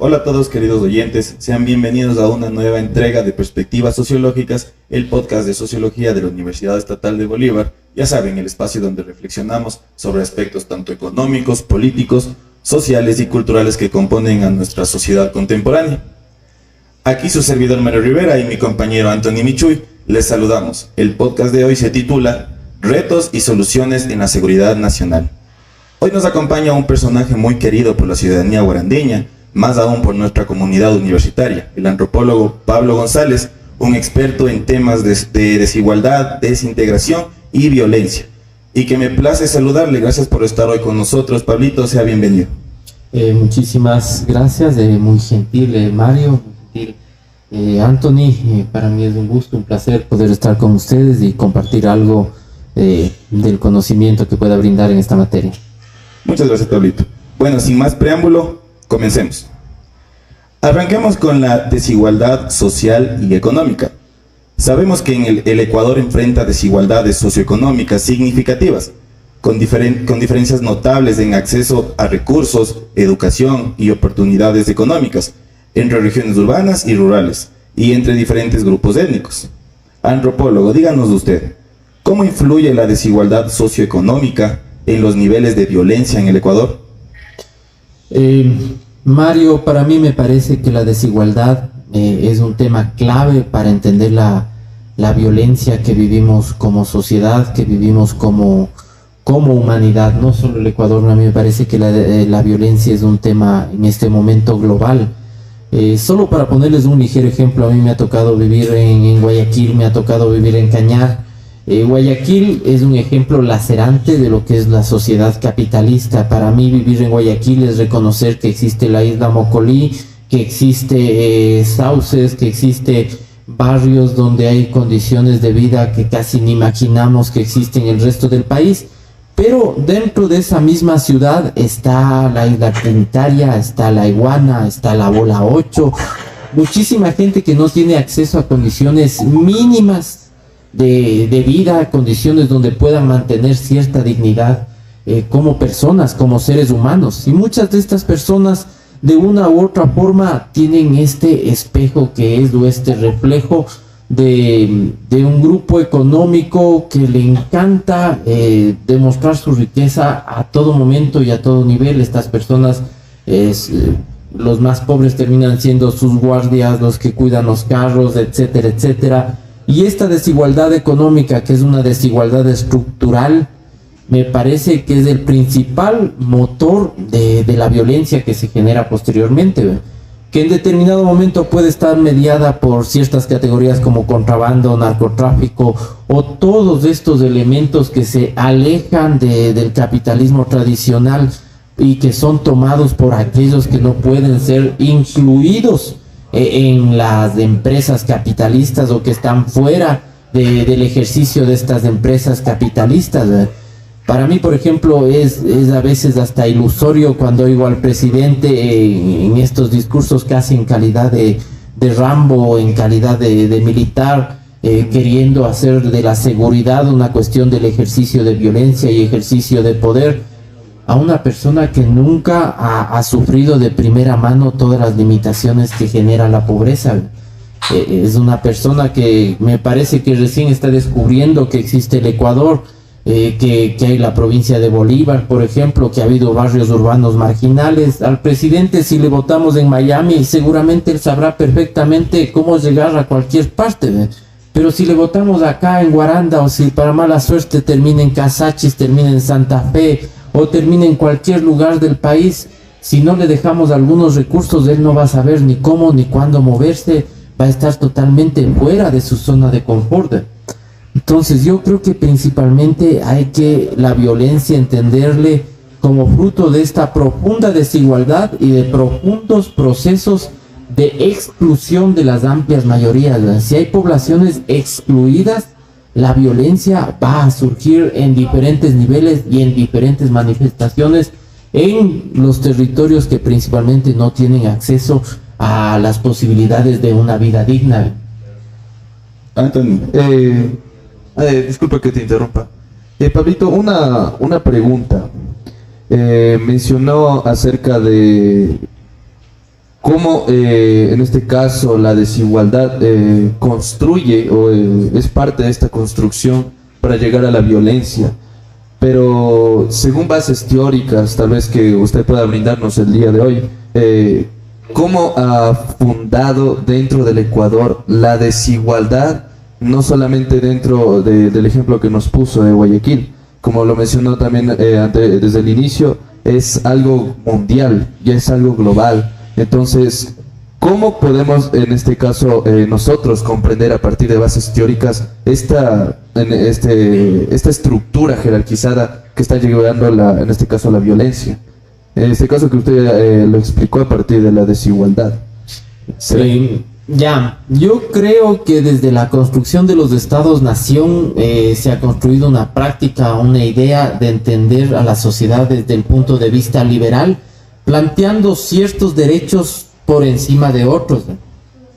Hola a todos queridos oyentes, sean bienvenidos a una nueva entrega de Perspectivas Sociológicas, el podcast de Sociología de la Universidad Estatal de Bolívar. Ya saben, el espacio donde reflexionamos sobre aspectos tanto económicos, políticos, sociales y culturales que componen a nuestra sociedad contemporánea. Aquí su servidor Mario Rivera y mi compañero Anthony Michuy les saludamos. El podcast de hoy se titula Retos y soluciones en la seguridad nacional. Hoy nos acompaña un personaje muy querido por la ciudadanía guarandeña, más aún por nuestra comunidad universitaria, el antropólogo Pablo González, un experto en temas de desigualdad, desintegración y violencia. Y que me place saludarle. Gracias por estar hoy con nosotros, Pablito, sea bienvenido. Muchísimas gracias, muy gentil Mario, muy gentil Anthony. Para mí es un gusto, un placer poder estar con ustedes y compartir algo del conocimiento que pueda brindar en esta materia. Muchas gracias, Pablito. Bueno, sin más preámbulo, comencemos. Arranquemos con la desigualdad social y económica. Sabemos que en el Ecuador enfrenta desigualdades socioeconómicas significativas, con diferencias notables en acceso a recursos, educación y oportunidades económicas, entre regiones urbanas y rurales, y entre diferentes grupos étnicos. Antropólogo, díganos usted, ¿cómo influye la desigualdad socioeconómica en los niveles de violencia en el Ecuador? Mario, para mí me parece que la desigualdad es un tema clave para entender la violencia que vivimos como sociedad, que vivimos como humanidad, no solo el Ecuador. A mí me parece que la violencia es un tema en este momento global. Solo para ponerles un ligero ejemplo, a mí me ha tocado vivir en Guayaquil, me ha tocado vivir en Cañar. Guayaquil es un ejemplo lacerante de lo que es la sociedad capitalista. Para mí vivir en Guayaquil es reconocer que existe la isla Mocolí, que existe sauces, que existe barrios donde hay condiciones de vida que casi ni imaginamos que existen en el resto del país. Pero dentro de esa misma ciudad está la isla Trinitaria, está la Iguana, está la Bola 8, muchísima gente que no tiene acceso a condiciones mínimas de vida, condiciones donde puedan mantener cierta dignidad como personas, como seres humanos. Y muchas de estas personas de una u otra forma tienen este espejo que es o este reflejo de un grupo económico que le encanta demostrar su riqueza a todo momento y a todo nivel. Estas personas, los más pobres terminan siendo sus guardias, los que cuidan los carros, etcétera, etcétera. Y esta desigualdad económica, que es una desigualdad estructural, me parece que es el principal motor de la violencia que se genera posteriormente, que en determinado momento puede estar mediada por ciertas categorías como contrabando, narcotráfico o todos estos elementos que se alejan del capitalismo tradicional y que son tomados por aquellos que no pueden ser incluidos en las empresas capitalistas o que están fuera del ejercicio de estas empresas capitalistas. Para mí, por ejemplo, es a veces hasta ilusorio cuando oigo al presidente en estos discursos casi en calidad de Rambo, en calidad de militar, queriendo hacer de la seguridad una cuestión del ejercicio de violencia y ejercicio de poder, a una persona que nunca ha sufrido de primera mano todas las limitaciones que genera la pobreza. Es una persona que me parece que recién está descubriendo que existe el Ecuador, que hay la provincia de Bolívar, por ejemplo, que ha habido barrios urbanos marginales. Al presidente, si le votamos en Miami, seguramente él sabrá perfectamente cómo llegar a cualquier parte, pero si le votamos acá en Guaranda, o si para mala suerte termina en Casachis, termina en Santa Fe o termina en cualquier lugar del país, si no le dejamos algunos recursos, él no va a saber ni cómo ni cuándo moverse, va a estar totalmente fuera de su zona de confort. Entonces yo creo que principalmente hay que la violencia entenderle como fruto de esta profunda desigualdad y de profundos procesos de exclusión de las amplias mayorías. Si hay poblaciones excluidas, la violencia va a surgir en diferentes niveles y en diferentes manifestaciones en los territorios que principalmente no tienen acceso a las posibilidades de una vida digna. Anthony, disculpa que te interrumpa. Pablito, una pregunta. Mencionó acerca de cómo en este caso la desigualdad construye o es parte de esta construcción para llegar a la violencia. Pero según bases teóricas, tal vez que usted pueda brindarnos el día de hoy, ¿cómo ha fundado dentro del Ecuador la desigualdad, no solamente dentro del ejemplo que nos puso de Guayaquil? Como lo mencionó también desde el inicio, es algo mundial, ya es algo global. Entonces, ¿cómo podemos en este caso nosotros comprender a partir de bases teóricas esta estructura jerarquizada que está llevando en este caso la violencia? En este caso que usted lo explicó a partir de la desigualdad. Yo creo que desde la construcción de los estados-nación se ha construido una práctica, una idea de entender a la sociedad desde el punto de vista liberal, planteando ciertos derechos por encima de otros.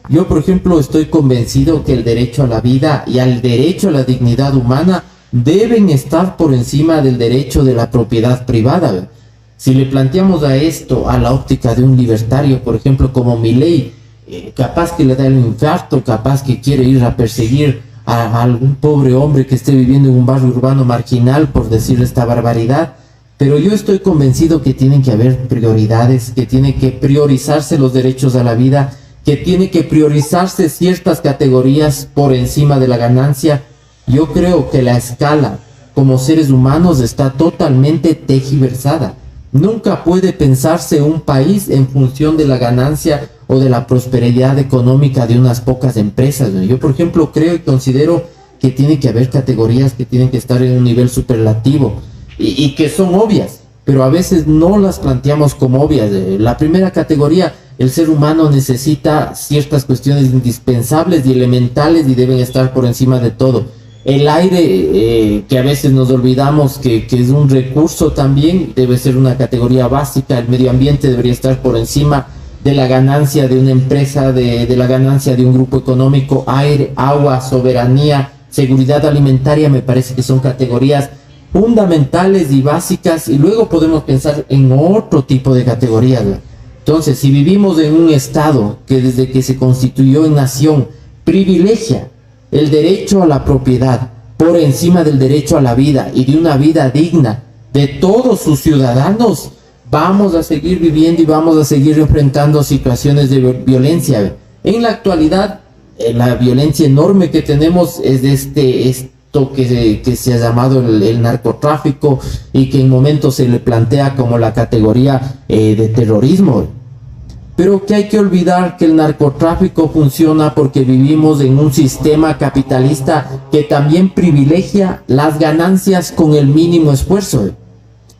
Yo, por ejemplo, estoy convencido que el derecho a la vida y al derecho a la dignidad humana deben estar por encima del derecho de la propiedad privada. Si le planteamos a esto a la óptica de un libertario, por ejemplo, como Milei, capaz que le da el infarto, capaz que quiere ir a perseguir a algún pobre hombre que esté viviendo en un barrio urbano marginal por decir esta barbaridad, pero yo estoy convencido que tienen que haber prioridades, que tienen que priorizarse los derechos a la vida, que tiene que priorizarse ciertas categorías por encima de la ganancia. Yo creo que la escala como seres humanos está totalmente tergiversada. Nunca puede pensarse un país en función de la ganancia o de la prosperidad económica de unas pocas empresas. Yo, por ejemplo, creo y considero que tiene que haber categorías que tienen que estar en un nivel superlativo y que son obvias, pero a veces no las planteamos como obvias. La primera categoría, el ser humano necesita ciertas cuestiones indispensables y elementales y deben estar por encima de todo. El aire, que a veces nos olvidamos que es un recurso también, debe ser una categoría básica. El medio ambiente debería estar por encima de la ganancia de una empresa, de la ganancia de un grupo económico. Aire, agua, soberanía, seguridad alimentaria, me parece que son categorías fundamentales y básicas, y luego podemos pensar en otro tipo de categorías. Entonces, si vivimos en un estado que desde que se constituyó en nación privilegia el derecho a la propiedad por encima del derecho a la vida y de una vida digna de todos sus ciudadanos, vamos a seguir viviendo y vamos a seguir enfrentando situaciones de violencia. En la actualidad, la violencia enorme que tenemos es de esto que se ha llamado el narcotráfico, y que en momentos se le plantea como la categoría de terrorismo. Pero que hay que olvidar que el narcotráfico funciona porque vivimos en un sistema capitalista que también privilegia las ganancias con el mínimo esfuerzo.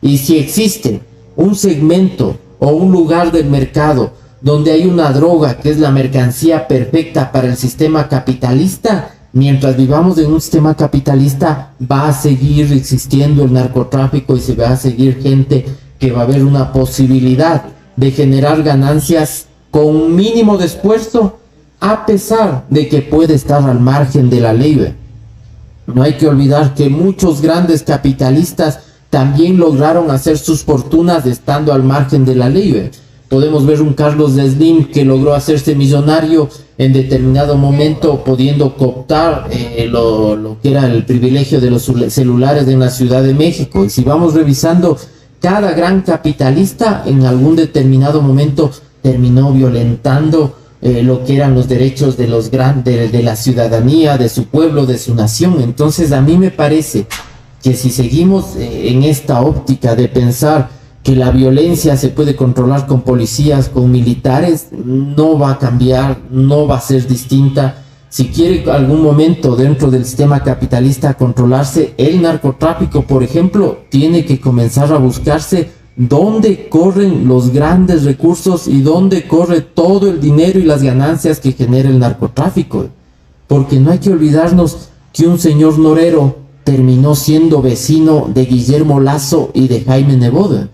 Y si existe un segmento o un lugar del mercado donde hay una droga que es la mercancía perfecta para el sistema capitalista, mientras vivamos en un sistema capitalista va a seguir existiendo el narcotráfico y se va a seguir gente que va a haber una posibilidad de generar ganancias con un mínimo de esfuerzo, a pesar de que puede estar al margen de la ley. No hay que olvidar que muchos grandes capitalistas también lograron hacer sus fortunas estando al margen de la ley. Podemos ver un Carlos Slim que logró hacerse millonario en determinado momento, pudiendo cooptar lo que era el privilegio de los celulares en la Ciudad de México. Y si vamos revisando, cada gran capitalista en algún determinado momento terminó violentando lo que eran los derechos de los grandes, de la ciudadanía, de su pueblo, de su nación. Entonces a mí me parece que si seguimos en esta óptica de pensar que la violencia se puede controlar con policías, con militares, no va a cambiar, no va a ser distinta. Si quiere algún momento dentro del sistema capitalista controlarse el narcotráfico, por ejemplo, tiene que comenzar a buscarse dónde corren los grandes recursos y dónde corre todo el dinero y las ganancias que genera el narcotráfico. Porque no hay que olvidarnos que un señor Norero terminó siendo vecino de Guillermo Lazo y de Jaime Nebot.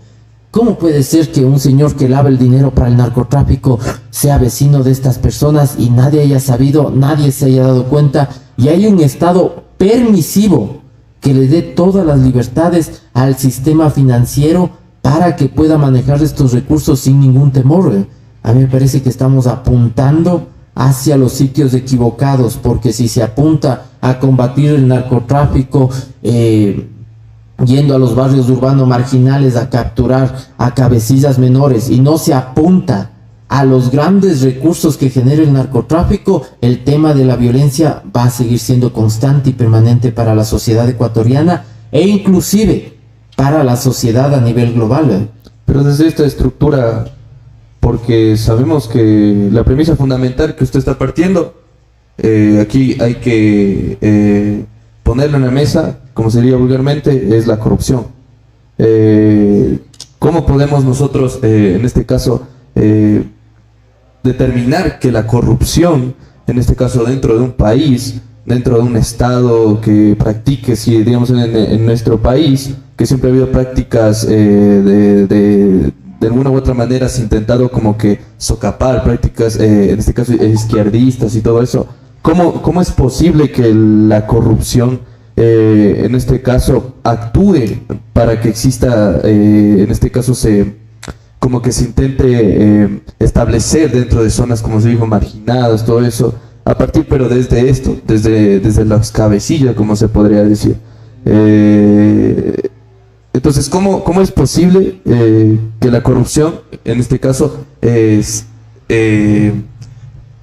¿Cómo puede ser que un señor que lava el dinero para el narcotráfico sea vecino de estas personas y nadie haya sabido, nadie se haya dado cuenta, y hay un Estado permisivo que le dé todas las libertades al sistema financiero para que pueda manejar estos recursos sin ningún temor? a mí me parece que estamos apuntando hacia los sitios equivocados, porque si se apunta a combatir el narcotráfico, yendo a los barrios urbanos marginales a capturar a cabecillas menores, y no se apunta a los grandes recursos que genera el narcotráfico, el tema de la violencia va a seguir siendo constante y permanente para la sociedad ecuatoriana e inclusive para la sociedad a nivel global. Pero desde esta estructura, porque sabemos que la premisa fundamental que usted está partiendo, aquí hay que ponerlo en la mesa, como se diría vulgarmente, es la corrupción. ¿Cómo podemos nosotros, en este caso, determinar que la corrupción, en este caso dentro de un país, dentro de un estado que practique, si digamos en nuestro país, que siempre ha habido prácticas de alguna u otra manera se ha intentado como que socapar prácticas, en este caso izquierdistas y todo eso? ¿Cómo es posible que la corrupción, en este caso, actúe para que exista, en este caso, como que se intente establecer dentro de zonas, como se dijo, marginadas, todo eso, a partir, pero desde esto, desde las cabecillas, como se podría decir? Entonces, ¿cómo es posible que la corrupción, en este caso,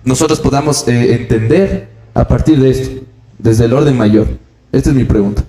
nosotros podamos entender a partir de esto, desde el orden mayor? Esta es mi pregunta.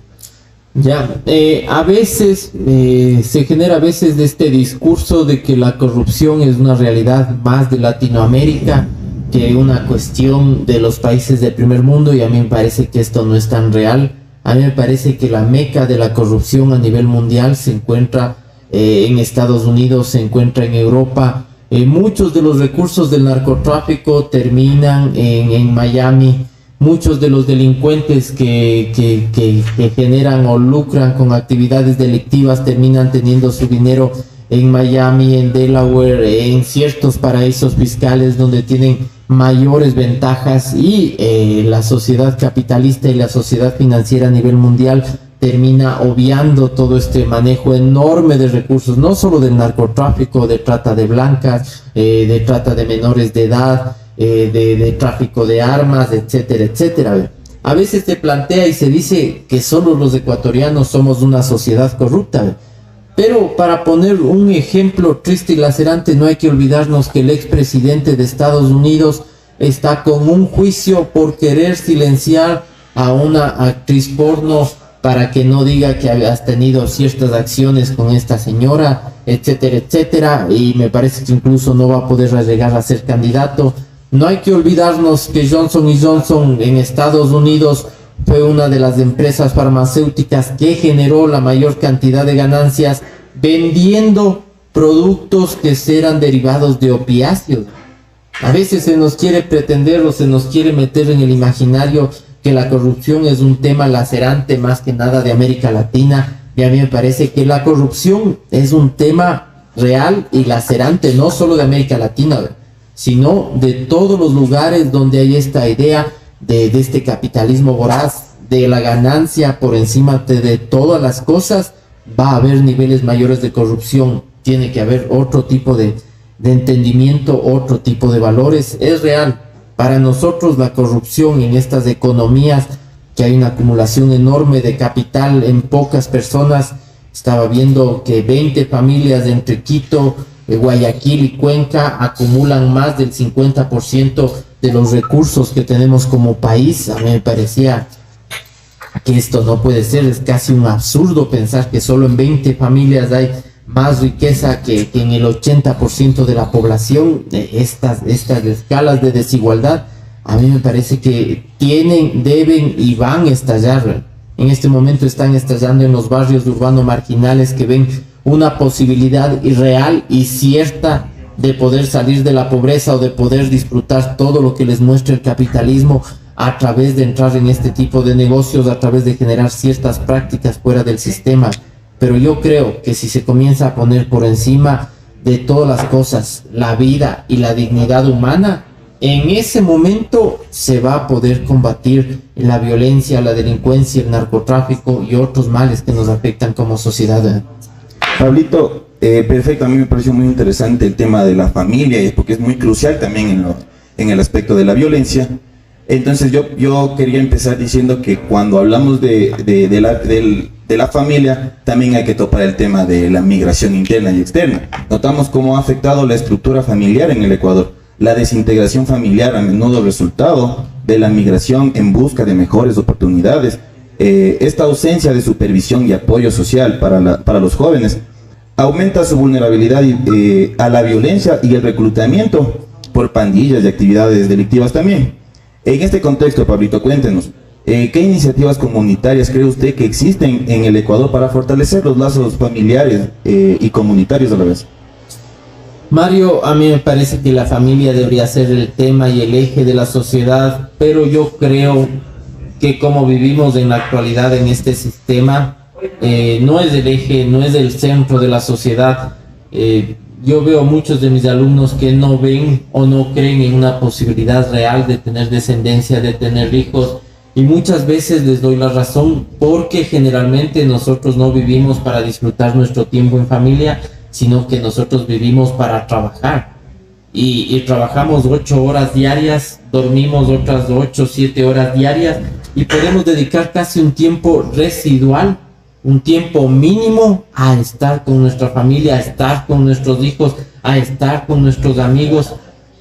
Ya, a veces se genera de este discurso de que la corrupción es una realidad más de Latinoamérica que una cuestión de los países del primer mundo, y a mí me parece que esto no es tan real. A mí me parece que la meca de la corrupción a nivel mundial se encuentra en Estados Unidos, se encuentra en Europa. Muchos de los recursos del narcotráfico terminan en Miami. Muchos de los delincuentes que generan o lucran con actividades delictivas terminan teniendo su dinero en Miami, en Delaware, en ciertos paraísos fiscales donde tienen mayores ventajas, y la sociedad capitalista y la sociedad financiera a nivel mundial termina obviando todo este manejo enorme de recursos, no solo del narcotráfico, de trata de blancas, de trata de menores de edad, de tráfico de armas, etcétera, etcétera. A veces se plantea y se dice que solo los ecuatorianos somos una sociedad corrupta, pero para poner un ejemplo triste y lacerante, no hay que olvidarnos que el expresidente de Estados Unidos está con un juicio por querer silenciar a una actriz porno para que no diga que has tenido ciertas acciones con esta señora, etcétera, etcétera, y me parece que incluso no va a poder llegar a ser candidato. No hay que olvidarnos que Johnson & Johnson en Estados Unidos fue una de las empresas farmacéuticas que generó la mayor cantidad de ganancias vendiendo productos que eran derivados de opiáceos. A veces se nos quiere pretender o se nos quiere meter en el imaginario que la corrupción es un tema lacerante más que nada de América Latina, y a mí me parece que la corrupción es un tema real y lacerante no solo de América Latina, sino de todos los lugares donde hay esta idea de este capitalismo voraz, de la ganancia por encima de todas las cosas. Va a haber niveles mayores de corrupción, tiene que haber otro tipo de entendimiento, otro tipo de valores. Es real. Para nosotros la corrupción en estas economías, que hay una acumulación enorme de capital en pocas personas, estaba viendo que 20 familias entre Quito, Guayaquil y Cuenca acumulan más del 50% de los recursos que tenemos como país. A mí me parecía que esto no puede ser, es casi un absurdo pensar que solo en 20 familias hay más riqueza que en el 80% de la población. Estas escalas de desigualdad a mí me parece que tienen, deben y van a estallar. En este momento están estallando en los barrios urbanos marginales, que ven una posibilidad irreal y cierta de poder salir de la pobreza o de poder disfrutar todo lo que les muestra el capitalismo a través de entrar en este tipo de negocios, a través de generar ciertas prácticas fuera del sistema. Pero yo creo que si se comienza a poner por encima de todas las cosas la vida y la dignidad humana, en ese momento se va a poder combatir la violencia, la delincuencia, el narcotráfico y otros males que nos afectan como sociedad. Pablito, perfecto, a mí me pareció muy interesante el tema de la familia, porque es muy crucial también en el aspecto de la violencia. Entonces yo quería empezar diciendo que cuando hablamos de la familia, también hay que topar el tema de la migración interna y externa. Notamos cómo ha afectado la estructura familiar en el Ecuador. La desintegración familiar, a menudo resultado de la migración en busca de mejores oportunidades. Esta ausencia de supervisión y apoyo social para los jóvenes aumenta su vulnerabilidad a la violencia y el reclutamiento por pandillas y actividades delictivas también. En este contexto, Pablito, cuéntenos, ¿qué iniciativas comunitarias cree usted que existen en el Ecuador para fortalecer los lazos familiares y comunitarios a la vez? Mario, a mí me parece que la familia debería ser el tema y el eje de la sociedad, pero yo creo que como vivimos en la actualidad en este sistema, no es el eje, no es el centro de la sociedad. Yo veo muchos de mis alumnos que no ven o no creen en una posibilidad real de tener descendencia, de tener hijos, y muchas veces les doy la razón, porque generalmente nosotros no vivimos para disfrutar nuestro tiempo en familia, sino que nosotros vivimos para trabajar, y trabajamos 8 horas diarias, dormimos otras 8 o 7 horas diarias, y podemos dedicar casi un tiempo residual, un tiempo mínimo a estar con nuestra familia, a estar con nuestros hijos, a estar con nuestros amigos.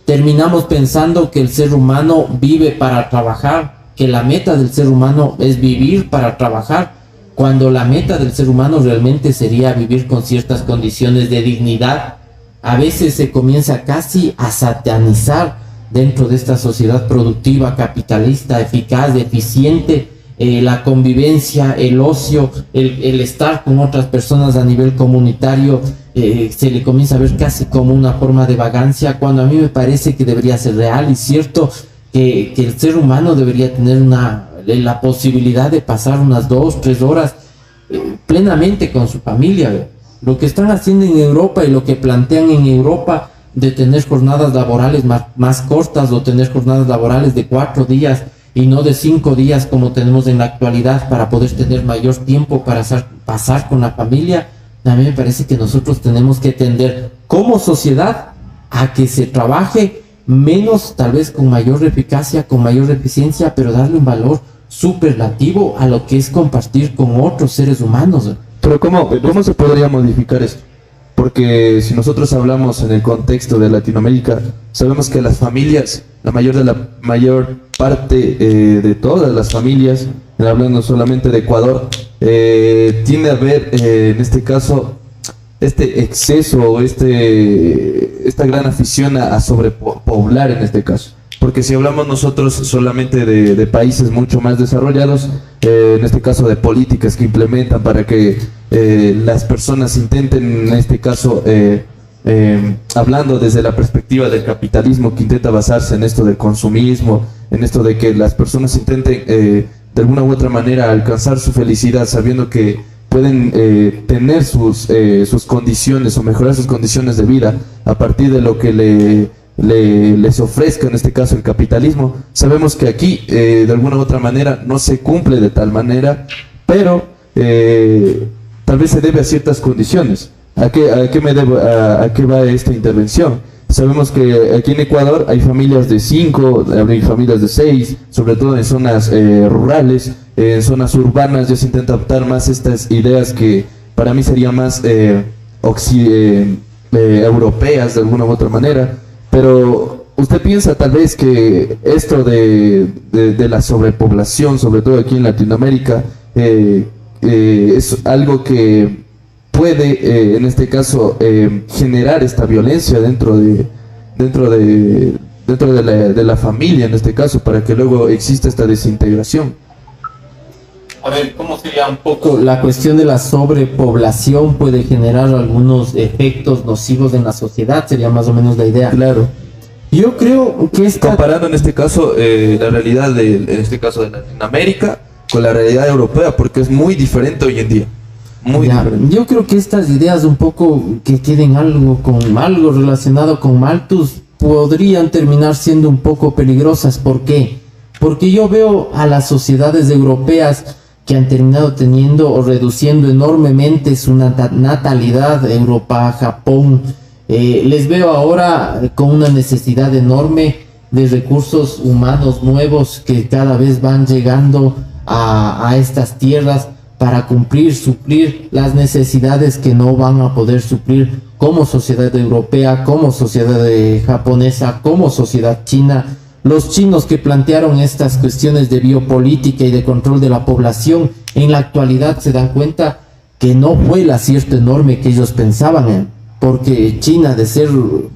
Terminamos pensando que el ser humano vive para trabajar, que la meta del ser humano es vivir para trabajar, cuando la meta del ser humano realmente sería vivir con ciertas condiciones de dignidad. A veces se comienza casi a satanizar dentro de esta sociedad productiva, capitalista, eficaz, eficiente, la convivencia, el ocio, el estar con otras personas a nivel comunitario, se le comienza a ver casi como una forma de vagancia, cuando a mí me parece que debería ser real y cierto que el ser humano debería tener la posibilidad de pasar unas 2 o 3 horas plenamente con su familia. Lo que están haciendo en Europa y lo que plantean en Europa de tener jornadas laborales más cortas, o tener jornadas laborales de 4 días y no de 5 días como tenemos en la actualidad, para poder tener mayor tiempo para pasar con la familia. A mí me parece que nosotros tenemos que tender como sociedad a que se trabaje menos, tal vez con mayor eficacia, con mayor eficiencia, pero darle un valor superlativo a lo que es compartir con otros seres humanos. Pero ¿cómo se podría modificar esto? Porque si nosotros hablamos en el contexto de Latinoamérica, sabemos que las familias, la mayor parte de todas las familias, hablando solamente de Ecuador, tiende a haber en este caso este exceso o esta gran afición a sobrepoblar en este caso. Porque si hablamos nosotros solamente de países mucho más desarrollados, en este caso de políticas que implementan para que las personas intenten, en este caso, hablando desde la perspectiva del capitalismo, que intenta basarse en esto del consumismo, en esto de que las personas intenten de alguna u otra manera alcanzar su felicidad, sabiendo que pueden tener sus condiciones o mejorar sus condiciones de vida a partir de lo que les ofrezca, en este caso, el capitalismo. Sabemos que aquí de alguna u otra manera no se cumple de tal manera, pero tal vez se debe a ciertas condiciones. ¿A qué va esta intervención? Sabemos que aquí en Ecuador hay familias de 5, hay familias de 6, sobre todo en zonas rurales, en zonas urbanas ya se intenta adoptar más estas ideas que para mí serían más europeas de alguna u otra manera. Pero ¿usted piensa tal vez que esto de la sobrepoblación, sobre todo aquí en Latinoamérica, es algo que puede, en este caso, generar esta violencia dentro de la familia, en este caso, para que luego exista esta desintegración? A ver, ¿cómo sería un poco la cuestión de la sobrepoblación? Puede generar algunos efectos nocivos en la sociedad, sería más o menos la idea. Claro. Yo creo que comparando en este caso la realidad en este caso de Latinoamérica con la realidad europea, porque es muy diferente hoy en día. Muy diferente. Yo creo que estas ideas un poco que tienen algo relacionado con Malthus podrían terminar siendo un poco peligrosas. ¿Por qué? Porque yo veo a las sociedades europeas que han terminado teniendo o reduciendo enormemente su natalidad. Europa, Japón, les veo ahora con una necesidad enorme de recursos humanos nuevos que cada vez van llegando a estas tierras para suplir las necesidades que no van a poder suplir como sociedad europea, como sociedad japonesa, como sociedad china. Los chinos que plantearon estas cuestiones de biopolítica y de control de la población, en la actualidad se dan cuenta que no fue el acierto enorme que ellos pensaban, porque China, de ser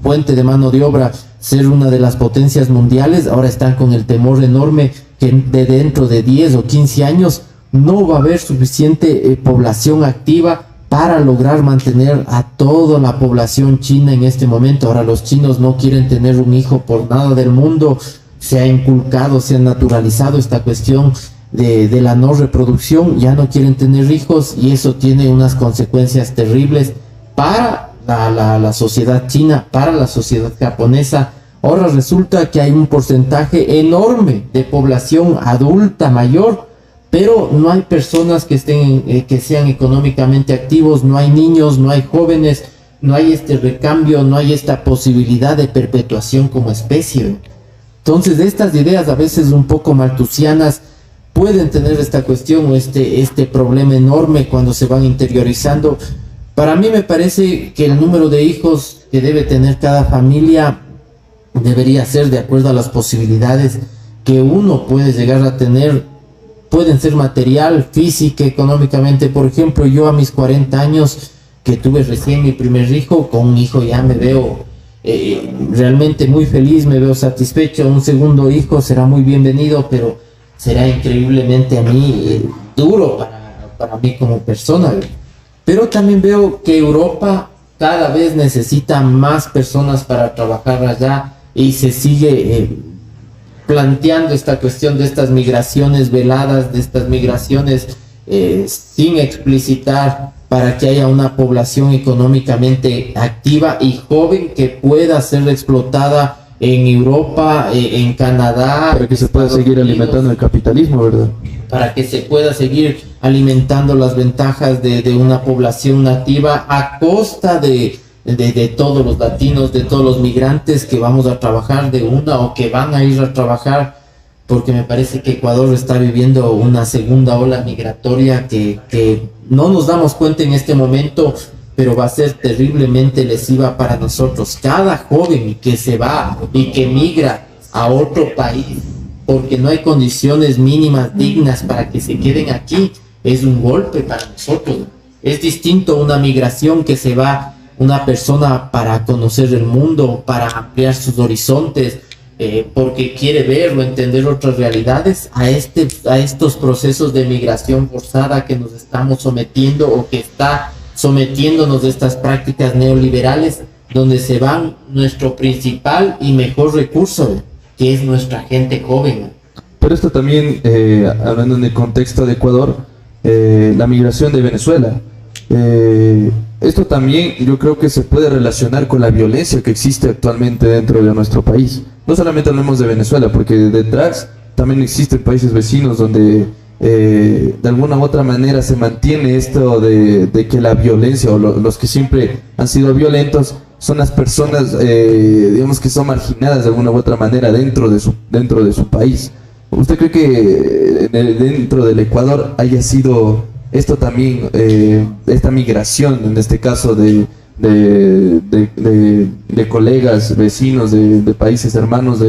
fuente de mano de obra, ser una de las potencias mundiales, ahora están con el temor enorme que dentro de 10 o 15 años no va a haber suficiente población activa para lograr mantener a toda la población china en este momento. Ahora los chinos no quieren tener un hijo por nada del mundo. Se ha inculcado, se ha naturalizado esta cuestión de la no reproducción. Ya no quieren tener hijos y eso tiene unas consecuencias terribles para la sociedad china, para la sociedad japonesa. Ahora resulta que hay un porcentaje enorme de población adulta mayor, pero no hay personas que sean económicamente activos, no hay niños, no hay jóvenes, no hay este recambio, no hay esta posibilidad de perpetuación como especie. Entonces, estas ideas a veces un poco maltusianas pueden tener esta cuestión o este problema enorme cuando se van interiorizando. Para mí me parece que el número de hijos que debe tener cada familia debería ser de acuerdo a las posibilidades que uno puede llegar a tener. Pueden ser material, física, económicamente. Por ejemplo, yo a mis 40 años, que tuve recién mi primer hijo, con un hijo ya me veo realmente muy feliz, me veo satisfecho. Un segundo hijo será muy bienvenido, pero será increíblemente a mí duro para mí como persona. Pero también veo que Europa cada vez necesita más personas para trabajar allá y se sigue planteando esta cuestión de estas migraciones veladas, de estas migraciones sin explicitar, para que haya una población económicamente activa y joven que pueda ser explotada en Europa, en Canadá. Para que se pueda seguir alimentando el capitalismo, ¿verdad? Para que se pueda seguir alimentando las ventajas de una población nativa a costa de todos los latinos, de todos los migrantes que vamos a trabajar de una o que van a ir a trabajar, porque me parece que Ecuador está viviendo una segunda ola migratoria que no nos damos cuenta en este momento, pero va a ser terriblemente lesiva para nosotros. Cada joven que se va y que migra a otro país porque no hay condiciones mínimas dignas para que se queden aquí, es un golpe para nosotros. Es distinto a una migración que se va una persona para conocer el mundo, para ampliar sus horizontes, porque quiere ver o entender otras realidades, a estos procesos de migración forzada que nos estamos sometiendo o que está sometiéndonos de estas prácticas neoliberales, donde se van nuestro principal y mejor recurso, que es nuestra gente joven. Pero esto también, hablando en el contexto de Ecuador, la migración de Venezuela, esto también yo creo que se puede relacionar con la violencia que existe actualmente dentro de nuestro país. No solamente hablemos de Venezuela, porque detrás también existen países vecinos donde de alguna u otra manera se mantiene esto de que la violencia o los que siempre han sido violentos son las personas, digamos, que son marginadas de alguna u otra manera dentro de su país. ¿Usted cree que dentro del Ecuador haya sido esto también, esta migración, en este caso de colegas, vecinos, de países hermanos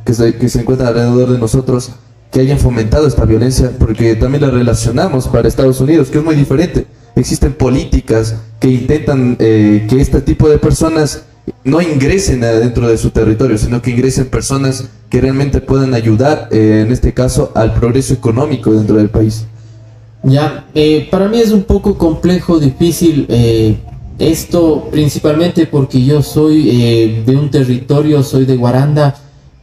que se encuentran alrededor de nosotros, que hayan fomentado esta violencia? Porque también la relacionamos para Estados Unidos, que es muy diferente. Existen políticas que intentan que este tipo de personas no ingresen dentro de su territorio, sino que ingresen personas que realmente puedan ayudar, en este caso, al progreso económico dentro del país. Ya, para mí es un poco complejo, difícil esto, principalmente porque yo soy de un territorio, soy de Guaranda,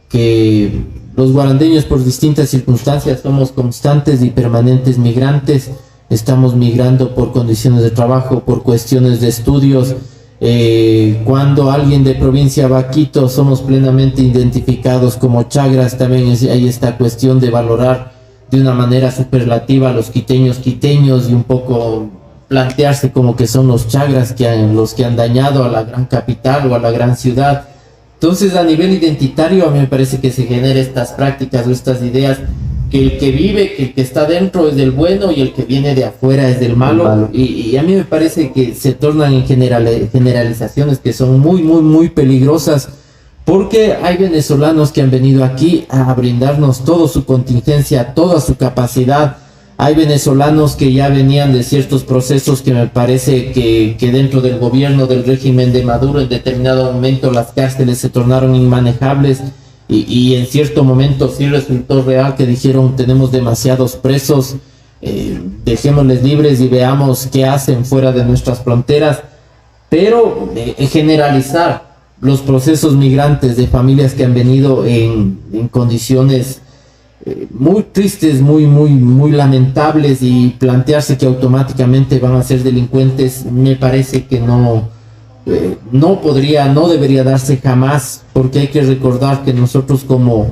que los guarandeños por distintas circunstancias somos constantes y permanentes migrantes. Estamos migrando por condiciones de trabajo, por cuestiones de estudios. Cuando alguien de provincia va a Quito, somos plenamente identificados como chagras. También hay esta cuestión de valorar de una manera superlativa a los quiteños y un poco plantearse como que son los chagras los que han dañado a la gran capital o a la gran ciudad. Entonces, a nivel identitario, a mí me parece que se genera estas prácticas o estas ideas que el que vive, que el que está dentro es del bueno y el que viene de afuera es del malo. Y a mí me parece que se tornan en generalizaciones que son muy, muy, muy peligrosas, porque hay venezolanos que han venido aquí a brindarnos toda su contingencia, toda su capacidad. Hay venezolanos que ya venían de ciertos procesos que me parece que dentro del gobierno del régimen de Maduro en determinado momento las cárceles se tornaron inmanejables y en cierto momento sí resultó real que dijeron tenemos demasiados presos, dejémosles libres y veamos qué hacen fuera de nuestras fronteras. Pero generalizar los procesos migrantes de familias que han venido en condiciones muy tristes, muy lamentables, y plantearse que automáticamente van a ser delincuentes, me parece que no debería darse jamás, porque hay que recordar que nosotros como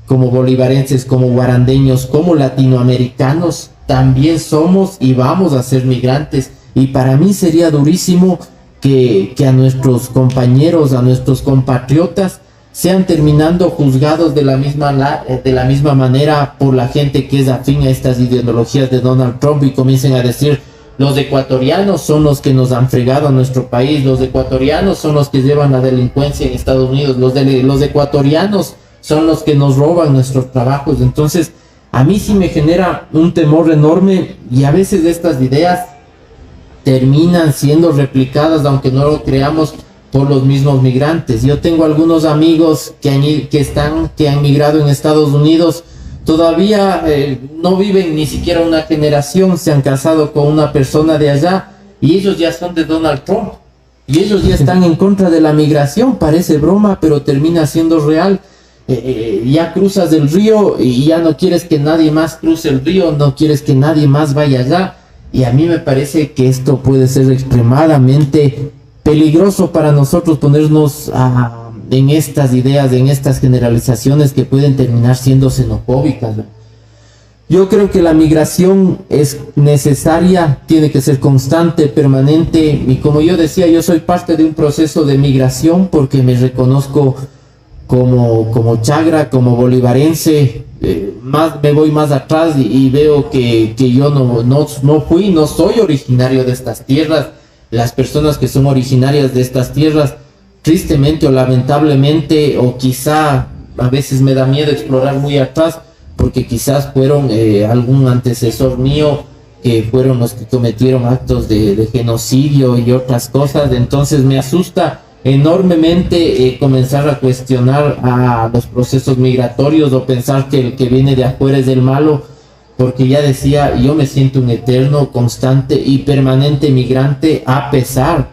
bolivarenses, como guarandeños, como latinoamericanos, también somos y vamos a ser migrantes, y para mí sería durísimo que a nuestros compañeros, a nuestros compatriotas, sean terminando juzgados de la misma manera por la gente que es afín a estas ideologías de Donald Trump y comiencen a decir los ecuatorianos son los que nos han fregado a nuestro país, los ecuatorianos son los que llevan la delincuencia en Estados Unidos, los ecuatorianos son los que nos roban nuestros trabajos. Entonces a mí sí me genera un temor enorme, y a veces estas ideas terminan siendo replicadas, aunque no lo creamos, por los mismos migrantes. Yo tengo algunos amigos que han migrado en Estados Unidos, todavía no viven ni siquiera una generación, se han casado con una persona de allá y ellos ya son de Donald Trump y ellos ya están en contra de la migración. Parece broma, pero termina siendo real. Ya cruzas el río y ya no quieres que nadie más cruce el río, no quieres que nadie más vaya allá, y a mí me parece que esto puede ser extremadamente peligroso para nosotros ponernos en estas ideas, en estas generalizaciones que pueden terminar siendo xenofóbicas. Yo creo que la migración es necesaria, tiene que ser constante, permanente, y como yo decía, yo soy parte de un proceso de migración porque me reconozco como chagra, como bolivarense. Me voy más atrás y veo que yo no soy originario de estas tierras. Las personas que son originarias de estas tierras, tristemente o lamentablemente, o quizá a veces me da miedo explorar muy atrás, porque quizás fueron algún antecesor mío que fueron los que cometieron actos de genocidio y otras cosas. Entonces me asusta enormemente comenzar a cuestionar a los procesos migratorios o pensar que el que viene de afuera es el malo, porque ya decía, yo me siento un eterno, constante y permanente migrante, a pesar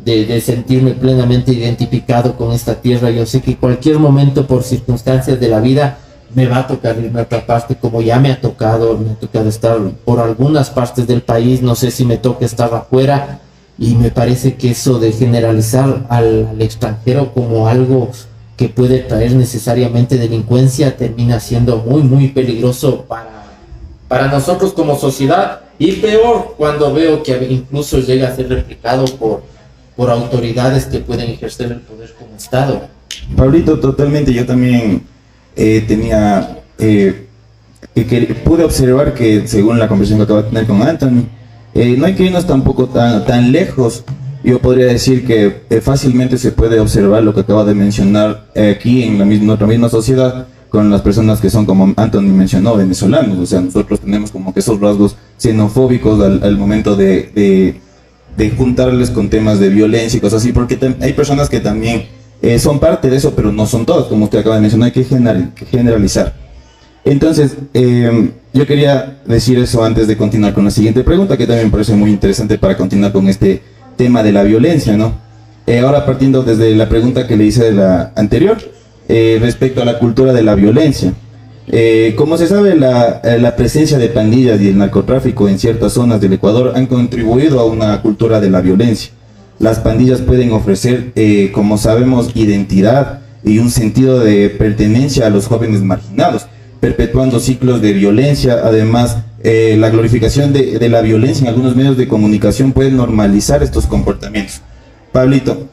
de sentirme plenamente identificado con esta tierra. Yo sé que cualquier momento, por circunstancias de la vida, me va a tocar irme a otra parte, como ya me ha tocado estar por algunas partes del país, no sé si me toca estar afuera, y me parece que eso de generalizar al extranjero como algo que puede traer necesariamente delincuencia termina siendo muy, muy peligroso para nosotros como sociedad, y peor cuando veo que incluso llega a ser replicado por autoridades que pueden ejercer el poder como Estado. Pablito, totalmente. Yo también pude observar que, según la conversación que acabo de tener con Anthony, no hay que irnos tampoco tan lejos. Yo podría decir que fácilmente se puede observar lo que acaba de mencionar aquí en nuestra misma sociedad, con las personas que son, como Anthony mencionó, venezolanos. O sea, nosotros tenemos como que esos rasgos xenofóbicos al momento de juntarles con temas de violencia y cosas así, porque hay personas que también son parte de eso, pero no son todas, como usted acaba de mencionar. Hay que generalizar. Entonces, yo quería decir eso antes de continuar con la siguiente pregunta, que también me parece muy interesante para continuar con este tema de la violencia, ¿no? Ahora, partiendo desde la pregunta que le hice de la anterior, respecto a la cultura de la violencia. Como se sabe, la presencia de pandillas y el narcotráfico en ciertas zonas del Ecuador han contribuido a una cultura de la violencia. Las pandillas pueden ofrecer, como sabemos, identidad y un sentido de pertenencia a los jóvenes marginados, perpetuando ciclos de violencia. Además, la glorificación de la violencia en algunos medios de comunicación puede normalizar estos comportamientos. Pablito,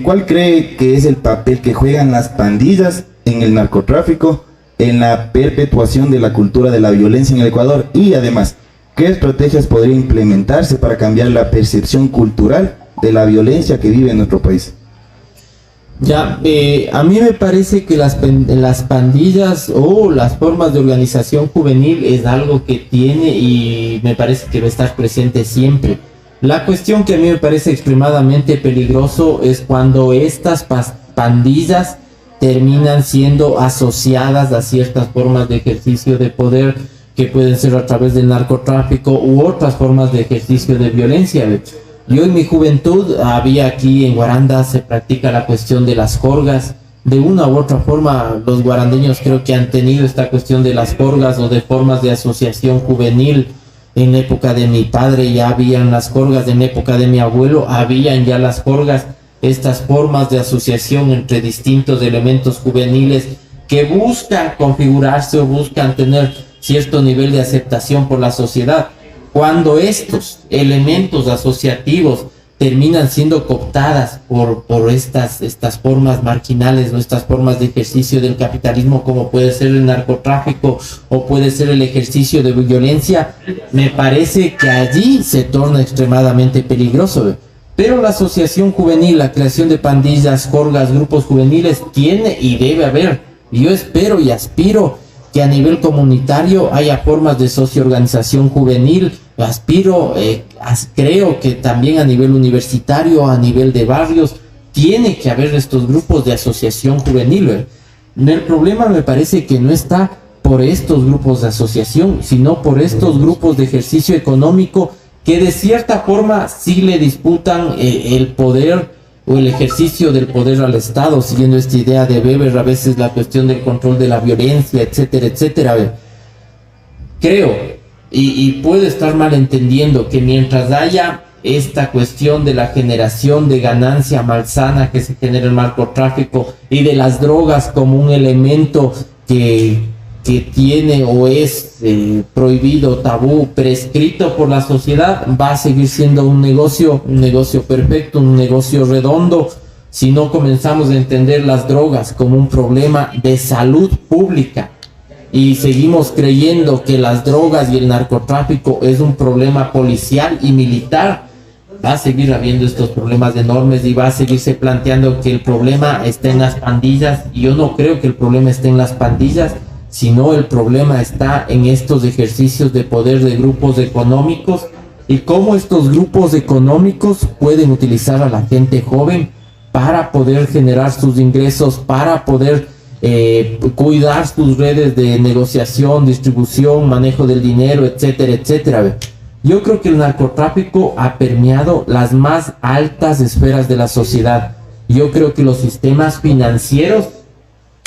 ¿cuál cree que es el papel que juegan las pandillas en el narcotráfico, en la perpetuación de la cultura de la violencia en el Ecuador? Y además, ¿qué estrategias podría implementarse para cambiar la percepción cultural de la violencia que vive en nuestro país? Ya, a mí me parece que las pandillas o las formas de organización juvenil es algo que tiene y me parece que va a estar presente siempre. La cuestión que a mí me parece extremadamente peligroso es cuando estas pandillas terminan siendo asociadas a ciertas formas de ejercicio de poder que pueden ser a través del narcotráfico u otras formas de ejercicio de violencia. Yo en mi juventud había aquí en Guaranda, se practica la cuestión de las jorgas. De una u otra forma, los guarandeños creo que han tenido esta cuestión de las jorgas o de formas de asociación juvenil. En época de mi padre ya habían las jorgas, en época de mi abuelo habían ya las jorgas, estas formas de asociación entre distintos elementos juveniles que buscan configurarse o buscan tener cierto nivel de aceptación por la sociedad. Cuando estos elementos asociativos terminan siendo cooptadas por estas formas marginales o estas formas de ejercicio del capitalismo, como puede ser el narcotráfico o puede ser el ejercicio de violencia, me parece que allí se torna extremadamente peligroso. Pero la asociación juvenil, la creación de pandillas, jorgas, grupos juveniles, tiene y debe haber. Yo espero y aspiro que a nivel comunitario haya formas de socioorganización juvenil. Creo que también a nivel universitario, a nivel de barrios, tiene que haber estos grupos de asociación juvenil. El problema me parece que no está por estos grupos de asociación, sino por estos grupos de ejercicio económico que de cierta forma sí le disputan el poder o el ejercicio del poder al Estado, siguiendo esta idea de Weber, a veces la cuestión del control de la violencia, etcétera, etcétera. Creo, y puedo estar malentendiendo, que mientras haya esta cuestión de la generación de ganancia malsana que se genera el narcotráfico y de las drogas como un elemento que tiene o es prohibido, tabú, prescrito por la sociedad, va a seguir siendo un negocio perfecto, un negocio redondo, si no comenzamos a entender las drogas como un problema de salud pública y seguimos creyendo que las drogas y el narcotráfico es un problema policial y militar. Va a seguir habiendo estos problemas enormes y va a seguirse planteando que el problema está en las pandillas, y yo no creo que el problema esté en las pandillas, sino el problema está en estos ejercicios de poder de grupos económicos y cómo estos grupos económicos pueden utilizar a la gente joven para poder generar sus ingresos, para poder cuidar sus redes de negociación, distribución, manejo del dinero, etcétera, etcétera. Yo creo que el narcotráfico ha permeado las más altas esferas de la sociedad. Yo creo que los sistemas financieros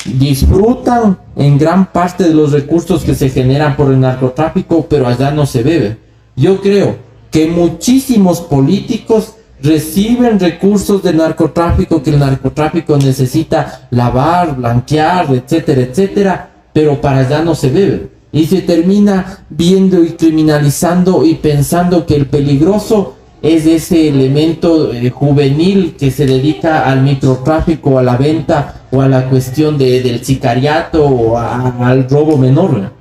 disfrutan en gran parte de los recursos que se generan por el narcotráfico, pero allá no se ve. Yo creo que muchísimos políticos reciben recursos del narcotráfico que el narcotráfico necesita lavar, blanquear, etcétera, etcétera, pero para allá no se ve. Y se termina viendo y criminalizando y pensando que el peligroso es ese elemento juvenil que se dedica al microtráfico, a la venta o a la cuestión del sicariato o al robo menor.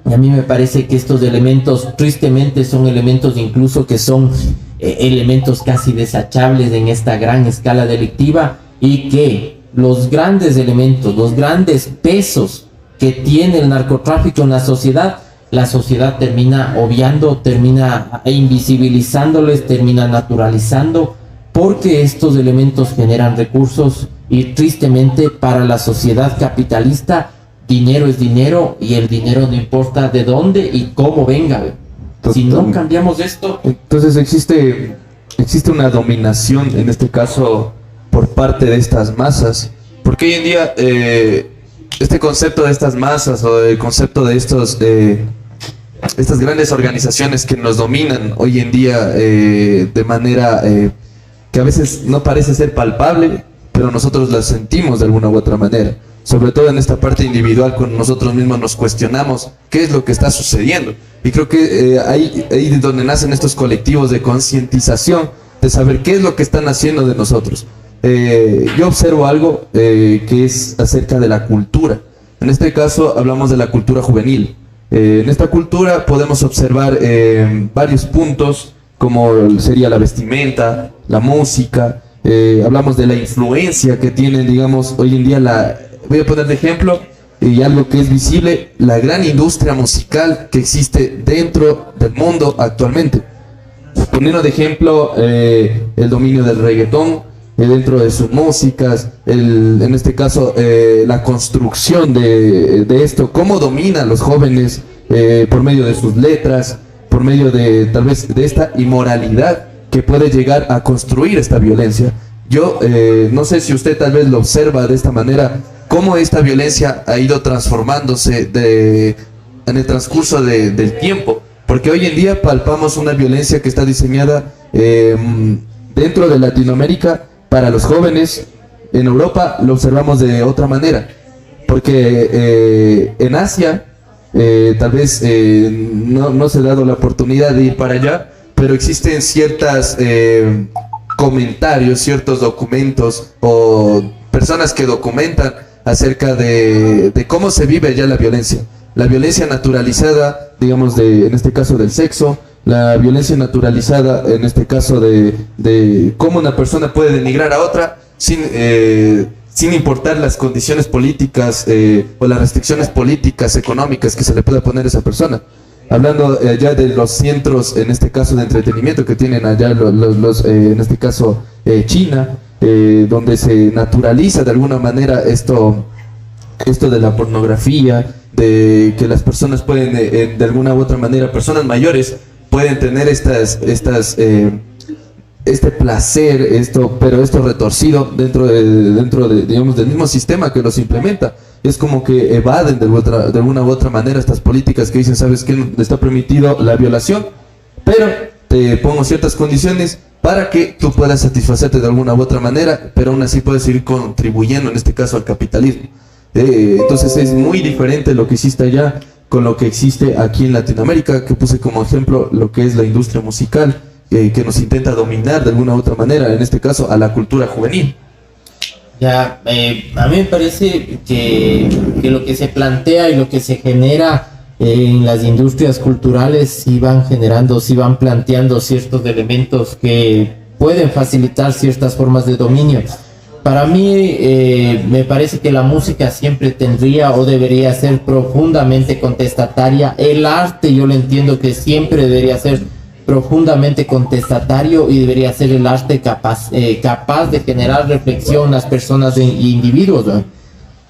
Y a mí me parece que estos elementos tristemente son elementos incluso que son elementos casi desechables en esta gran escala delictiva, y que los grandes elementos, los grandes pesos que tiene el narcotráfico en la sociedad termina obviando, termina invisibilizándoles, termina naturalizando, porque estos elementos generan recursos y tristemente para la sociedad capitalista dinero es dinero y el dinero no importa de dónde y cómo venga. Si no cambiamos esto... Entonces existe una dominación, en este caso, por parte de estas masas, porque hoy en día este concepto de estas masas o el concepto de estas grandes organizaciones que nos dominan hoy en día de manera que a veces no parece ser palpable, pero nosotros las sentimos de alguna u otra manera. sobre todo en esta parte individual, cuando nosotros mismos nos cuestionamos qué es lo que está sucediendo. Y creo que ahí es donde nacen estos colectivos de concientización, de saber qué es lo que están haciendo de nosotros. Yo observo algo que es acerca de la cultura. En este caso hablamos de la cultura juvenil. En esta cultura podemos observar varios puntos, como sería la vestimenta, la música. Hablamos de la influencia que tienen, digamos, hoy en día voy a poner de ejemplo, y algo que es visible, la gran industria musical que existe dentro del mundo actualmente. Poniendo de ejemplo el dominio del reggaetón dentro de sus músicas, en este caso la construcción de esto, cómo domina a los jóvenes por medio de sus letras, por medio de tal vez de esta inmoralidad que puede llegar a construir esta violencia. Yo no sé si usted tal vez lo observa de esta manera, cómo esta violencia ha ido transformándose en el transcurso del tiempo, porque hoy en día palpamos una violencia que está diseñada dentro de Latinoamérica para los jóvenes. En Europa lo observamos de otra manera, porque en Asia tal vez no se ha dado la oportunidad de ir para allá, pero existen ciertos comentarios, ciertos documentos o personas que documentan acerca de cómo se vive allá la violencia naturalizada, digamos, en este caso del sexo, la violencia naturalizada en este caso de cómo una persona puede denigrar a otra sin importar las condiciones políticas o las restricciones políticas, económicas que se le pueda poner a esa persona. Hablando ya de los centros, en este caso de entretenimiento que tienen allá en este caso China, donde se naturaliza de alguna manera esto de la pornografía, de que las personas pueden de alguna u otra manera, personas mayores pueden tener este placer, pero esto retorcido dentro de digamos del mismo sistema que los implementa. Es como que evaden de alguna u otra manera estas políticas que dicen, ¿sabes qué? Está permitido la violación, pero te pongo ciertas condiciones para que tú puedas satisfacerte de alguna u otra manera, pero aún así puedes seguir contribuyendo, en este caso, al capitalismo. Entonces es muy diferente lo que existe allá con lo que existe aquí en Latinoamérica, que puse como ejemplo lo que es la industria musical, que nos intenta dominar de alguna u otra manera, en este caso a la cultura juvenil. Ya, a mí me parece que lo que se plantea y lo que se genera en las industrias culturales sí van planteando ciertos elementos que pueden facilitar ciertas formas de dominio. Para mí me parece que la música siempre tendría o debería ser profundamente contestataria. El arte yo lo entiendo que siempre debería ser profundamente contestatario y debería ser el arte capaz de generar reflexión en las personas e individuos, ¿no?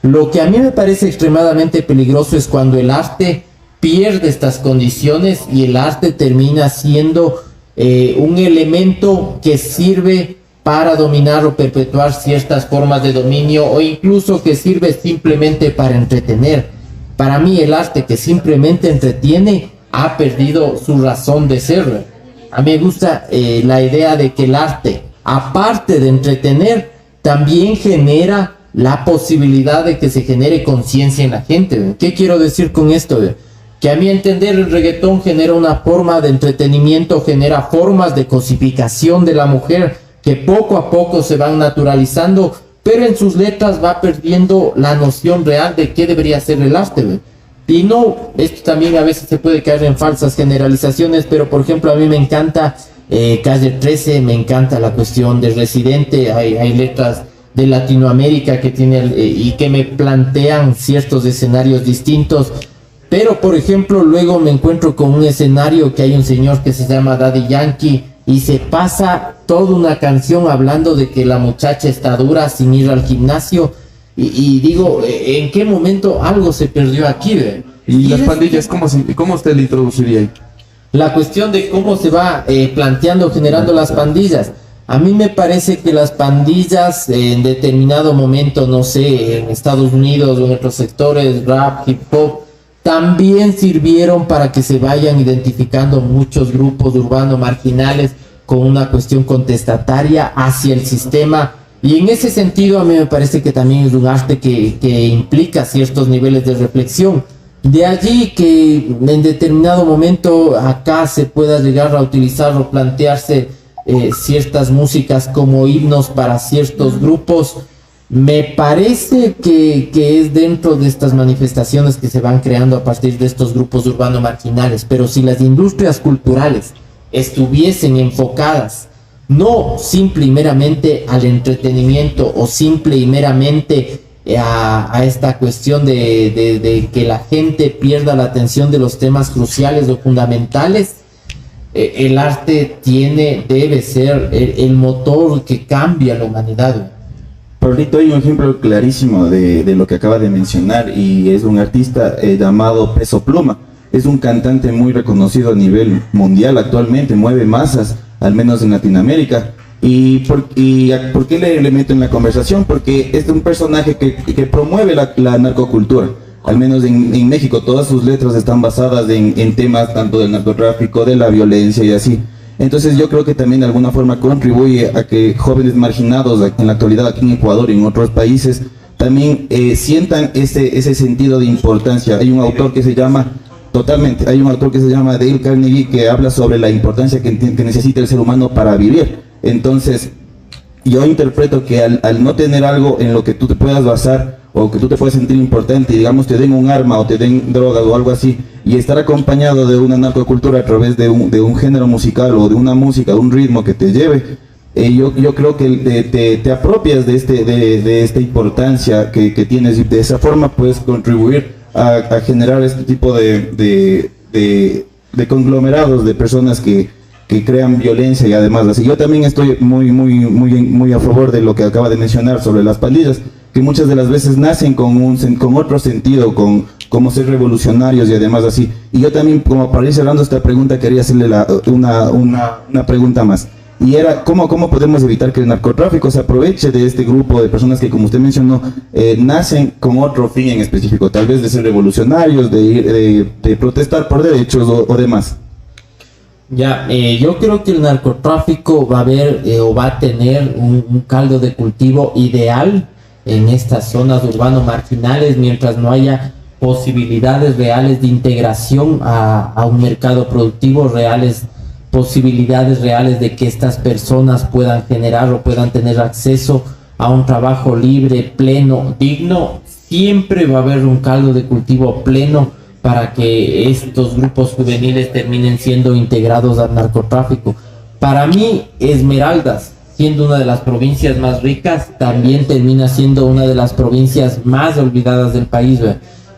Lo que a mí me parece extremadamente peligroso es cuando el arte pierde estas condiciones y el arte termina siendo un elemento que sirve para dominar o perpetuar ciertas formas de dominio, o incluso que sirve simplemente para entretener. Para mí el arte que simplemente entretiene ha perdido su razón de ser. A mí me gusta la idea de que el arte, aparte de entretener, también genera la posibilidad de que se genere conciencia en la gente. ¿Qué quiero decir con esto? Que a mi entender el reggaetón genera una forma de entretenimiento, genera formas de cosificación de la mujer que poco a poco se van naturalizando, pero en sus letras va perdiendo la noción real de qué debería ser el arte. Y no, esto también a veces se puede caer en falsas generalizaciones, pero por ejemplo a mí me encanta Calle 13, me encanta la cuestión de Residente, hay letras de Latinoamérica que tienen y que me plantean ciertos escenarios distintos, pero por ejemplo luego me encuentro con un escenario que hay un señor que se llama Daddy Yankee y se pasa toda una canción hablando de que la muchacha está dura sin ir al gimnasio. Y digo, ¿en qué momento algo se perdió aquí? ¿Y las pandillas, cómo usted le introduciría ahí? La cuestión de cómo se va planteando, generando las pandillas. A mí me parece que las pandillas en determinado momento, no sé, en Estados Unidos o en otros sectores, rap, hip hop, también sirvieron para que se vayan identificando muchos grupos urbanos marginales con una cuestión contestataria hacia el sistema Y en ese sentido a mí me parece que también es un arte que implica ciertos niveles de reflexión. De allí que en determinado momento acá se pueda llegar a utilizar o plantearse ciertas músicas como himnos para ciertos grupos. Me parece que es dentro de estas manifestaciones que se van creando a partir de estos grupos urbanos marginales, pero si las industrias culturales estuviesen enfocadas no simple y meramente al entretenimiento o simple y meramente a esta cuestión de que la gente pierda la atención de los temas cruciales o fundamentales, el arte debe ser el motor que cambia la humanidad. Pablito, hay un ejemplo clarísimo de lo que acaba de mencionar, y es un artista llamado Peso Pluma. Es un cantante muy reconocido a nivel mundial actualmente, mueve masas, al menos en Latinoamérica. ¿Y por qué le meto en la conversación? Porque es un personaje que promueve la narcocultura. Al menos en México todas sus letras están basadas en temas tanto del narcotráfico, de la violencia y así. Entonces yo creo que también de alguna forma contribuye a que jóvenes marginados en la actualidad aquí en Ecuador y en otros países también sientan ese sentido de importancia. Hay un autor que se llama Dale Carnegie, que habla sobre la importancia que necesita el ser humano para vivir. Entonces yo interpreto que al no tener algo en lo que tú te puedas basar o que tú te puedas sentir importante, y digamos te den un arma o te den drogas o algo así, y estar acompañado de una narcocultura a través de un género musical o de una música, de un ritmo que te lleve, yo creo que te apropias de esta importancia que tienes, y de esa forma puedes contribuir a generar este tipo de conglomerados de personas que crean violencia y además así. Yo también estoy muy a favor de lo que acaba de mencionar sobre las pandillas, que muchas de las veces nacen con otro sentido, como ser revolucionarios y además así. Y yo también, como para ir cerrando esta pregunta, quería hacerle una pregunta más. Y era, ¿cómo podemos evitar que el narcotráfico se aproveche de este grupo de personas que, como usted mencionó, nacen con otro fin en específico, tal vez de ser revolucionarios, de protestar por derechos o demás? Yo creo que el narcotráfico va a tener un caldo de cultivo ideal en estas zonas urbano marginales mientras no haya posibilidades reales de integración a un mercado productivo, posibilidades reales de que estas personas puedan generar o puedan tener acceso a un trabajo libre, pleno, digno. Siempre va a haber un caldo de cultivo pleno para que estos grupos juveniles terminen siendo integrados al narcotráfico. Para mí, Esmeraldas, siendo una de las provincias más ricas, también termina siendo una de las provincias más olvidadas del país.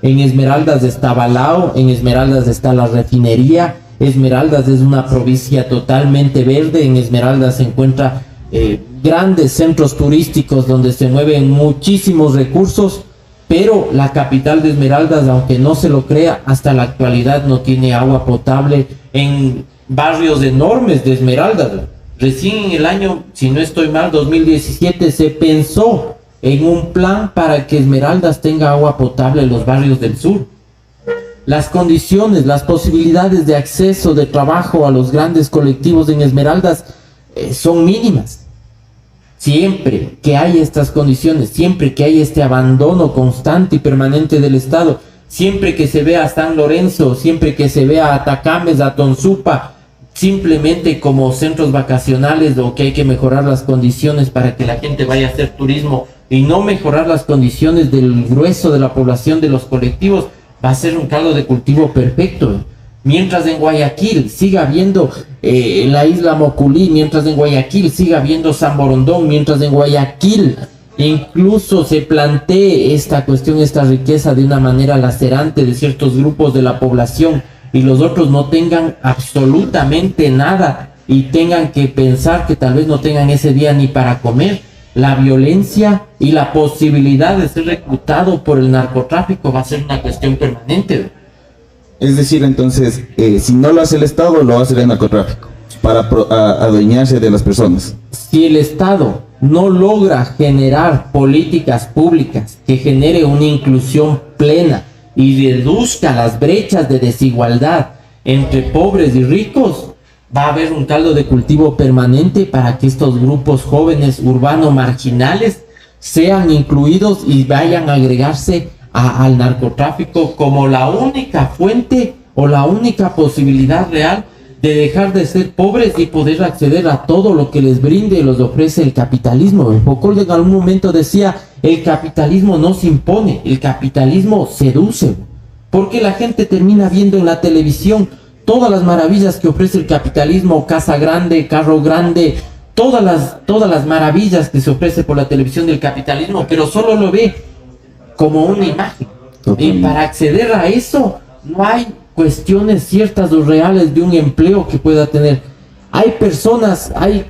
En Esmeraldas está Balao, en Esmeraldas está la refinería. Esmeraldas es una provincia totalmente verde. En Esmeraldas se encuentran grandes centros turísticos donde se mueven muchísimos recursos, pero la capital de Esmeraldas, aunque no se lo crea, hasta la actualidad no tiene agua potable en barrios enormes de Esmeraldas. Recién en el año, si no estoy mal, 2017, se pensó en un plan para que Esmeraldas tenga agua potable en los barrios del sur. Las condiciones, las posibilidades de acceso, de trabajo a los grandes colectivos en Esmeraldas son mínimas. Siempre que hay estas condiciones, siempre que hay este abandono constante y permanente del Estado, siempre que se vea a San Lorenzo, siempre que se vea a Atacames, a Tonsupa, simplemente como centros vacacionales, o que hay que mejorar las condiciones para que la gente vaya a hacer turismo y no mejorar las condiciones del grueso de la población de los colectivos, va a ser un caldo de cultivo perfecto. Mientras en Guayaquil siga habiendo la isla Moculí, mientras en Guayaquil siga habiendo San Borondón, mientras en Guayaquil incluso se plantee esta cuestión, esta riqueza de una manera lacerante de ciertos grupos de la población, y los otros no tengan absolutamente nada y tengan que pensar que tal vez no tengan ese día ni para comer, la violencia y la posibilidad de ser reclutado por el narcotráfico va a ser una cuestión permanente. Es decir, entonces, si no lo hace el Estado, lo hace el narcotráfico para adueñarse de las personas. Si el Estado no logra generar políticas públicas que genere una inclusión plena y reduzca las brechas de desigualdad entre pobres y ricos, va a haber un caldo de cultivo permanente para que estos grupos jóvenes urbanos marginales sean incluidos y vayan a agregarse al narcotráfico como la única fuente o la única posibilidad real de dejar de ser pobres y poder acceder a todo lo que les brinde y les ofrece el capitalismo. Foucault en algún momento decía, el capitalismo no se impone, el capitalismo seduce, porque la gente termina viendo en la televisión todas las maravillas que ofrece el capitalismo, casa grande, carro grande, todas las maravillas que se ofrece por la televisión del capitalismo, pero solo lo ve como una imagen. Y para acceder a eso no hay cuestiones ciertas o reales de un empleo que pueda tener. Hay personas, hay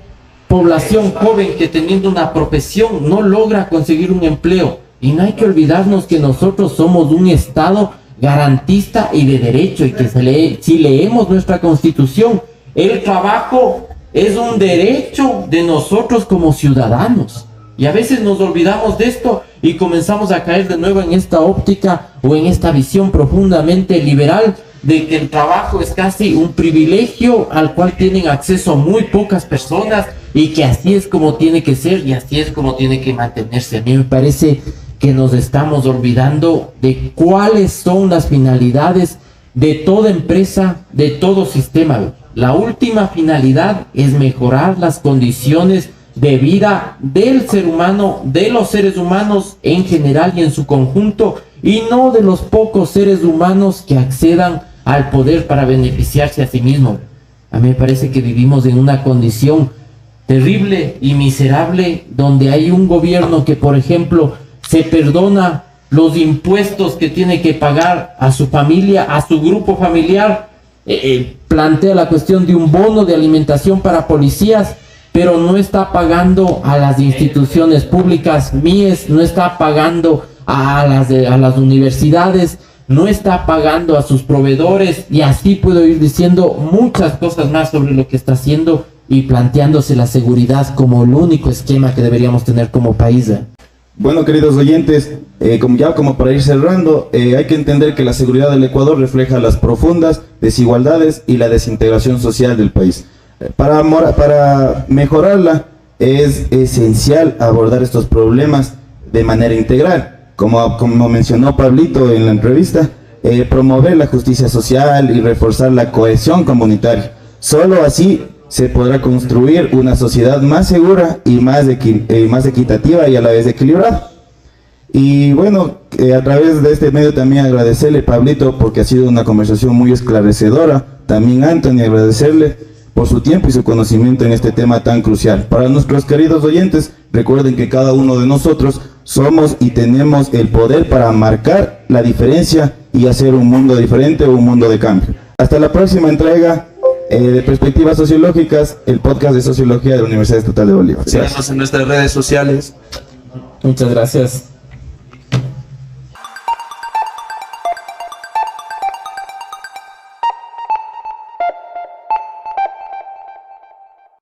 población joven que teniendo una profesión no logra conseguir un empleo. Y no hay que olvidarnos que nosotros somos un Estado garantista y de derecho, y que si leemos nuestra Constitución, el trabajo es un derecho de nosotros como ciudadanos. Y a veces nos olvidamos de esto y comenzamos a caer de nuevo en esta óptica o en esta visión profundamente liberal de que el trabajo es casi un privilegio al cual tienen acceso muy pocas personas y que así es como tiene que ser y así es como tiene que mantenerse. A mí me parece que nos estamos olvidando de cuáles son las finalidades de toda empresa, de todo sistema. La última finalidad es mejorar las condiciones de vida del ser humano, de los seres humanos en general y en su conjunto, y no de los pocos seres humanos que accedan al poder para beneficiarse a sí mismos. A mí me parece que vivimos en una condición terrible y miserable, donde hay un gobierno que, por ejemplo, se perdona los impuestos que tiene que pagar a su familia, a su grupo familiar, plantea la cuestión de un bono de alimentación para policías, pero no está pagando a las instituciones públicas, MIES, no está pagando a las universidades, no está pagando a sus proveedores, y así puedo ir diciendo muchas cosas más sobre lo que está haciendo y planteándose la seguridad como el único esquema que deberíamos tener como país. Bueno, queridos oyentes, como para ir cerrando, hay que entender que la seguridad del Ecuador refleja las profundas desigualdades y la desintegración social del país. Para mejorarla es esencial abordar estos problemas de manera integral, como mencionó Pablito en la entrevista, promover la justicia social y reforzar la cohesión comunitaria. Solo así se podrá construir una sociedad más segura y más equitativa y a la vez equilibrada. Y bueno, a través de este medio también agradecerle, Pablito, porque ha sido una conversación muy esclarecedora. También Anthony, agradecerle por su tiempo y su conocimiento en este tema tan crucial. Para nuestros queridos oyentes, recuerden que cada uno de nosotros somos y tenemos el poder para marcar la diferencia y hacer un mundo diferente o un mundo de cambio. Hasta la próxima entrega de Perspectivas Sociológicas, el podcast de Sociología de la Universidad Estatal de Bolívar. Síganos en nuestras redes sociales. Muchas gracias.